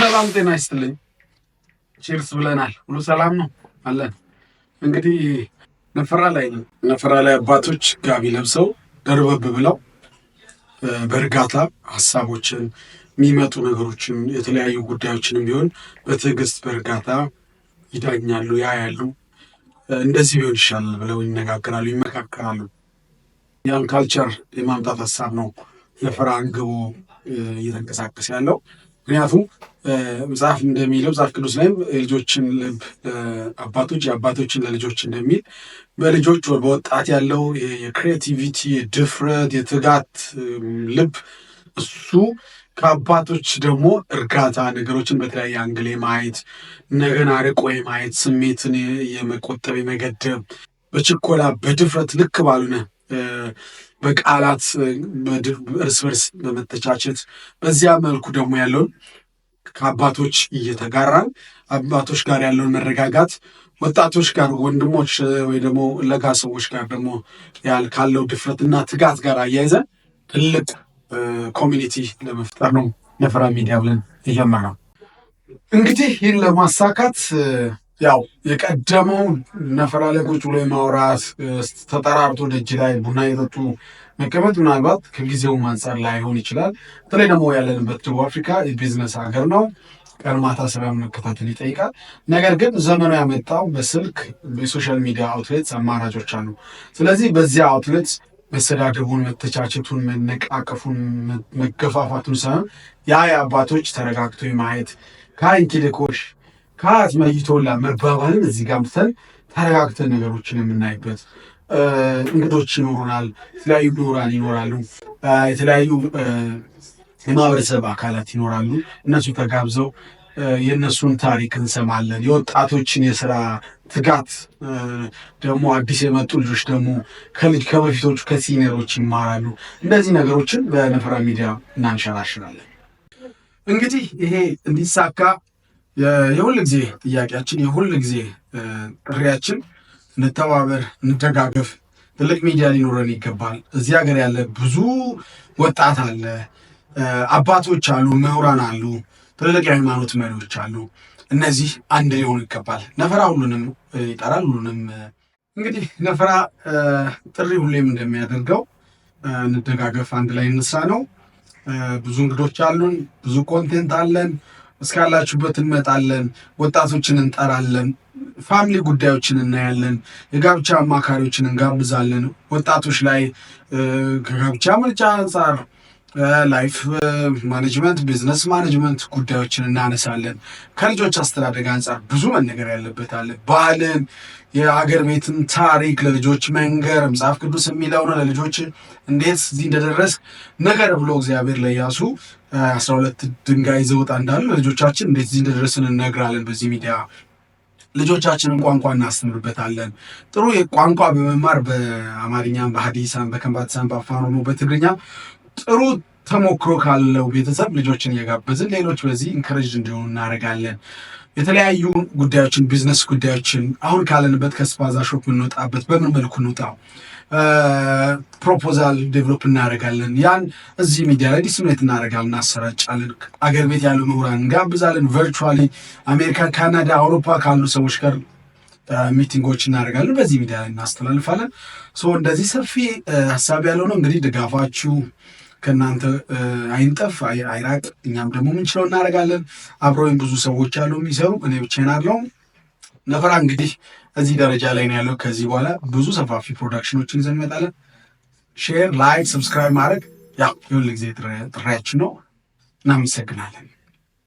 ሰላም ጤና ይስጥልኝ። ቺርስ ብለናል። ሁሉ ሰላም ነው አለን። እንግዲህ ነፈራ ላይ አባቶች ጋቢ ለብሰው ደርበብ ብለው በእርጋታ ሀሳቦችን የሚመጡ ነገሮችን የተለያዩ ጉዳዮችንም ቢሆን በትዕግስት በእርጋታ ይዳኛሉ፣ ያያሉ። እንደዚህ ቢሆን ይሻላል ብለው ይነጋገራሉ፣ ይመካከራሉ። ያን ካልቸር የማምጣት ሀሳብ ነው ነፈራ አንግቦ እየተንቀሳቀስ ያለው። ምክንያቱም መጽሐፍ እንደሚለው መጽሐፍ ቅዱስ ላይም የልጆችን ልብ አባቶች የአባቶችን ለልጆች እንደሚል በልጆች በወጣት ያለው የክሬቲቪቲ የድፍረት የትጋት ልብ እሱ ከአባቶች ደግሞ እርጋታ ነገሮችን በተለያየ አንግል ማየት ነገን አርቆ ማየት ስሜትን የመቆጠብ የመገደብ በችኮላ በድፍረት ልክ ባሉነ በቃላት እርስ በርስ በመተቻቸት በዚያ መልኩ ደግሞ ያለውን ከአባቶች እየተጋራን አባቶች ጋር ያለውን መረጋጋት ወጣቶች ጋር ወንድሞች ወይ ደግሞ ለጋ ሰዎች ጋር ደግሞ ካለው ድፍረትና ትጋት ጋር አያይዘን ትልቅ ኮሚኒቲ ለመፍጠር ነው ነፈራ ሚዲያ ብለን የጀመርነው። እንግዲህ ይህን ለማሳካት ያው የቀደመው ነፈራ ላይ ቁጭ ብሎ ማውራት ተጠራርቶ ደጅ ላይ ቡና የጠጡ መቀመጥ ምናልባት ከጊዜው አንጻር ላይሆን ይችላል። በተለይ ደግሞ ያለንበት ደቡብ አፍሪካ የቢዝነስ ሀገር ነው። ቀን ማታ ስራ መከታተል ይጠይቃል። ነገር ግን ዘመኑ ያመጣው በስልክ በሶሻል ሚዲያ አውትሌት አማራጮች አሉ። ስለዚህ በዚያ አውትሌት መሰዳደቡን፣ መተቻቸቱን፣ መነቃቀፉን፣ መገፋፋቱን ሳይሆን የአባቶች ተረጋግቶ ማየት ከአይንኪልኮሽ ከአዝመይቶላ መባባልን እዚህ ጋር ምተን ተረጋግተን ነገሮችን የምናይበት እንግዶች ይኖሩናል። የተለያዩ ምሁራን ይኖራሉ። የተለያዩ የማህበረሰብ አካላት ይኖራሉ። እነሱ ተጋብዘው የእነሱን ታሪክ እንሰማለን። የወጣቶችን የስራ ትጋት ደግሞ አዲስ የመጡ ልጆች ደግሞ ከበፊቶቹ ከሲኒየሮች ይማራሉ። እንደዚህ ነገሮችን በነፈራ ሚዲያ እናንሸራሽራለን። እንግዲህ ይሄ እንዲሳካ የሁል ጊዜ ጥያቄያችን የሁል ጊዜ ጥሪያችን እንተባበር፣ እንደጋገፍ። ትልቅ ሚዲያ ሊኖረን ይገባል። እዚህ ሀገር ያለ ብዙ ወጣት አለ፣ አባቶች አሉ፣ ምሁራን አሉ፣ ትልልቅ የሃይማኖት መሪዎች አሉ። እነዚህ አንድ ሊሆኑ ይገባል። ነፈራ ሁሉንም ይጠራል። ሁሉንም እንግዲህ ነፈራ ጥሪ ሁሌም እንደሚያደርገው እንደጋገፍ፣ አንድ ላይ እንስራ ነው። ብዙ እንግዶች አሉን፣ ብዙ ኮንቴንት አለን። እስካላችሁበት እንመጣለን። ወጣቶችን እንጠራለን። ፋሚሊ ጉዳዮችን እናያለን። የጋብቻ አማካሪዎችን እንጋብዛለን። ወጣቶች ላይ ከጋብቻ ምርጫ አንጻር ላይፍ ማኔጅመንት፣ ቢዝነስ ማኔጅመንት ጉዳዮችን እናነሳለን። ከልጆች አስተዳደግ አንጻር ብዙ መነገር ያለበት አለ። ባህልን፣ የአገር ቤትን ታሪክ ለልጆች መንገር መጽሐፍ ቅዱስ የሚለው ነው። ለልጆች እንዴት እዚህ እንደደረስ ነገር ብሎ እግዚአብሔር ለኢያሱ 12 ድንጋይ ይዘህ ውጣ እንዳሉ ለልጆቻችን እንዴት እዚህ እንደደረስን እነግራለን። በዚህ ሚዲያ ልጆቻችንን ቋንቋ እናስተምርበታለን። ጥሩ ቋንቋ በመማር በአማርኛም፣ በሀዲሳም፣ በከምባታም፣ በአፋን ኦሮሞ፣ በትግርኛ ጥሩ ተሞክሮ ካለው ቤተሰብ ልጆችን እየጋበዝን ሌሎች በዚህ ኢንከሬጅ እንዲሆኑ እናደርጋለን። የተለያዩ ጉዳዮችን ቢዝነስ ጉዳዮችን አሁን ካለንበት ከስፓዛ ሾፕ እንወጣበት በምን መልኩ እንውጣ ፕሮፖዛል ዴቨሎፕ እናደርጋለን። ያን እዚህ ሚዲያ ላይ ዲስሚኔት እናደርጋለን፣ እናሰራጫለን። አገር ቤት ያሉ ምሁራን እንጋብዛለን። ቨርቹዋሊ አሜሪካ፣ ካናዳ፣ አውሮፓ ካሉ ሰዎች ጋር ሚቲንጎች እናደርጋለን። በዚህ ሚዲያ ላይ እናስተላልፋለን። እንደዚህ ሰፊ ሀሳብ ያለው ነው። እንግዲህ ድጋፋችሁ ከእናንተ አይንጠፍ አይራቅ። እኛም ደግሞ ምንችለው እናደርጋለን። አብረውኝ ብዙ ሰዎች አሉ የሚሰሩ፣ እኔ ብቻዬን አይደለሁም። ነፈራ እንግዲህ እዚህ ደረጃ ላይ ነው ያለው። ከዚህ በኋላ ብዙ ሰፋፊ ፕሮዳክሽኖችን ይዘን እንመጣለን። ሼር፣ ላይክ፣ ሰብስክራይብ ማድረግ ያው የሁል ጊዜ ጥሪያችን ነው። እናመሰግናለን።